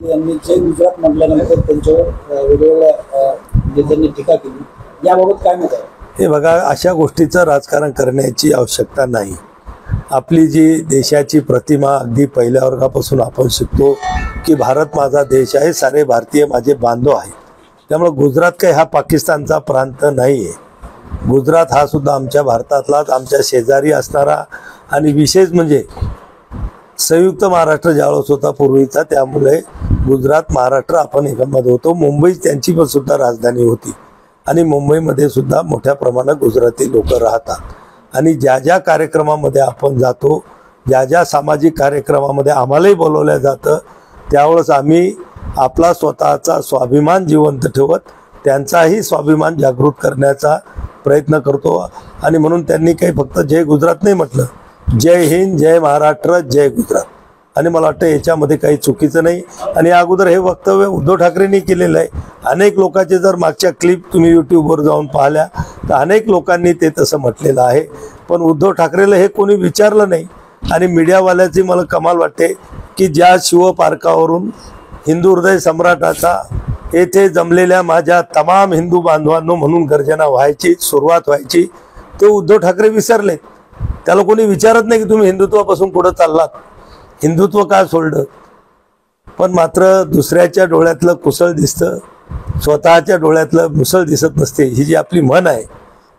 यांनी जय गुजरात म्हटल्यानंतर त्यांच्यावर वेगवेगळ्या नेत्यांनी टीका केली, याबाबत काय मत आहे? हे बघा, अशा गोष्टीचं राजकारण करण्याची आवश्यकता नाही। आपली जी देशाची प्रतिमा अगदी पहिल्या वर्गापासून आपण शिकतो की भारत माझा देश आहे, सारे भारतीय माझे बांधव आहे। त्यामुळे गुजरात काही हा पाकिस्तानचा प्रांत नाही आहे। गुजरात हा सुद्धा आमच्या भारतातलाच, आमच्या शेजारी असणारा आणि विशेष म्हणजे संयुक्त महाराष्ट्र ज्यावेळेस होता पूर्वीचा, त्यामुळे गुजरात महाराष्ट्र आपण एकमध्ये होतो। मुंबई त्यांची पण सुद्धा राजधानी होती आणि मुंबईमध्ये सुद्धा मोठ्या प्रमाणात गुजराती लोक राहतात। आणि ज्या ज्या कार्यक्रमामध्ये आपण जातो, ज्या ज्या सामाजिक कार्यक्रमामध्ये आम्हालाही बोलवलं जातं, त्यावेळेस आम्ही आपला स्वतःचा स्वाभिमान जिवंत ठेवत त्यांचाही स्वाभिमान जागृत करण्याचा प्रयत्न करतो। आणि म्हणून त्यांनी काही फक्त जय गुजरात नाही म्हटलं, जय हिंद, जय महाराष्ट्र, जय गुजरात। आणि मला वाटतं याच्यामध्ये काही चुकीचं नाही। आणि अगोदर हे वक्तव्य उद्धव ठाकरेंनी केलेलं आहे। अनेक लोकांचे जर मागच्या क्लिप तुम्ही यूट्यूबवर जाऊन पाहिल्या तर अनेक लोकांनी ते तसं म्हटलेलं आहे, पण उद्धव ठाकरेला हे कोणी विचारलं नाही। आणि मीडियावाल्याची मला कमाल वाटते की ज्या शिवपार्कावरून हिंदू हृदय सम्राटाचा येथे जमलेल्या माझ्या तमाम हिंदू बांधवांनो म्हणून गर्जना व्हायची, सुरुवात व्हायची, ते उद्धव ठाकरे विसरले। त्याला कोणी विचारत नाही की तुम्ही हिंदुत्वापासून कुठं चाललात, हिंदुत्व का सोडलं। पण मात्र दुसऱ्याच्या डोळ्यातलं कुसळ दिसतं, स्वतःच्या डोळ्यातलं मुसळ दिसत नसते, ही जी आपली म्हण आहे।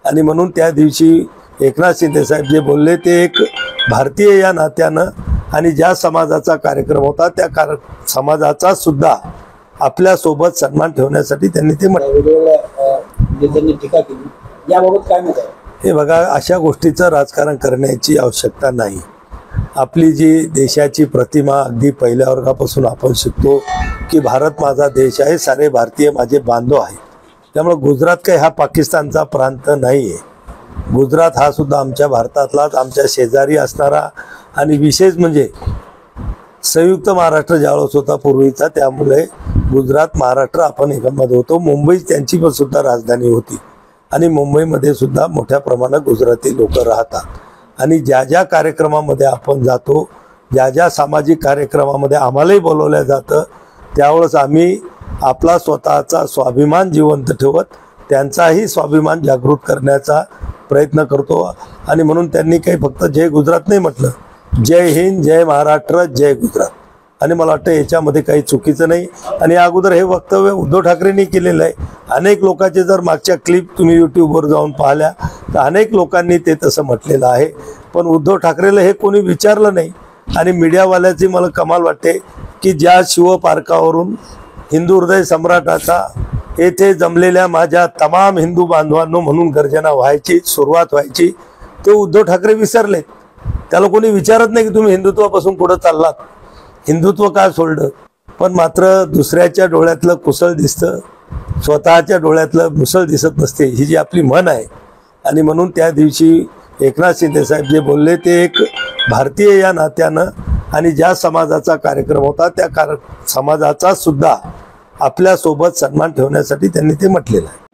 आणि म्हणून त्या दिवशी एकनाथ शिंदे साहेब जे बोलले ते एक भारतीय या नात्यानं आणि ज्या समाजाचा कार्यक्रम होता त्या समाजाचा सुद्धा आपल्यासोबत सन्मान ठेवण्यासाठी त्यांनी ते वेगवेगळ्या नेत्यांनी टीका केली, याबाबत काय मत आहे? हे बघा, अशा गोष्टीचं राजकारण करण्याची आवश्यकता नाही। आपली जी देशाची प्रतिमा अगदी पहिल्या वर्गापासून आपण शिकतो की भारत माझा देश आहे, सारे भारतीय माझे बांधव आहे। त्यामुळे गुजरात काही हा पाकिस्तानचा प्रांत नाही आहे। गुजरात हा सुद्धा आमच्या भारतातलाच, आमच्या शेजारी असणारा आणि विशेष म्हणजे संयुक्त महाराष्ट्र ज्यावेळेस होता पूर्वीचा, त्यामुळे गुजरात महाराष्ट्र आपण एकमध्ये होतो। मुंबई त्यांची पण सुद्धा राजधानी होती आणि मुंबईमध्ये सुद्धा मोठ्या प्रमाणात गुजराती लोक राहतात। आणि ज्या ज्या कार्यक्रमामध्ये आपण जातो, ज्या ज्या सामाजिक कार्यक्रमामध्ये आम्हालाही बोलवलं जातं, त्यावेळेस आम्ही आपला स्वतःचा स्वाभिमान जिवंत ठेवत त्यांचाही स्वाभिमान जागृत करण्याचा प्रयत्न करतो। आणि म्हणून त्यांनी काही फक्त जय गुजरात नाही म्हटलं, जय हिंद, जय महाराष्ट्र, जय गुजरात। आणि मला वाटतं याच्यामध्ये काही चुकीचं नाही। आणि अगोदर हे वक्तव्य उद्धव ठाकरेंनी केलेलं आहे। अनेक लोकांचे जर मागच्या क्लिप तुम्ही यूट्यूबवर जाऊन पाहिल्या तर अनेक लोकांनी ते तसं म्हटलेलं आहे, पण उद्धव ठाकरेला हे कोणी विचारलं नाही। आणि मीडियावाल्याची मला कमाल वाटते की ज्या शिवपार्कावरून हिंदू हृदय सम्राटाचा येथे जमलेल्या माझ्या तमाम हिंदू बांधवांनो म्हणून गर्जना व्हायची, सुरुवात व्हायची, ते उद्धव ठाकरे विसरले। त्याला कोणी विचारत नाही की तुम्ही हिंदुत्वापासून कुठं चाललात, हिंदुत्व का सोडलं। पण मात्र दुसऱ्याच्या डोळ्यातलं कुसळ दिसतं, स्वतःच्या डोळ्यातलं मुसळ दिसत नसते, ही जी आपली म्हण आहे। आणि म्हणून त्या दिवशी एकनाथ शिंदे साहेब जे बोलले ते एक भारतीय या नात्यानं आणि ज्या समाजाचा कार्यक्रम होता त्या समाजाचा सुद्धा आपल्यासोबत सन्मान ठेवण्यासाठी त्यांनी ते म्हटलेलं आहे।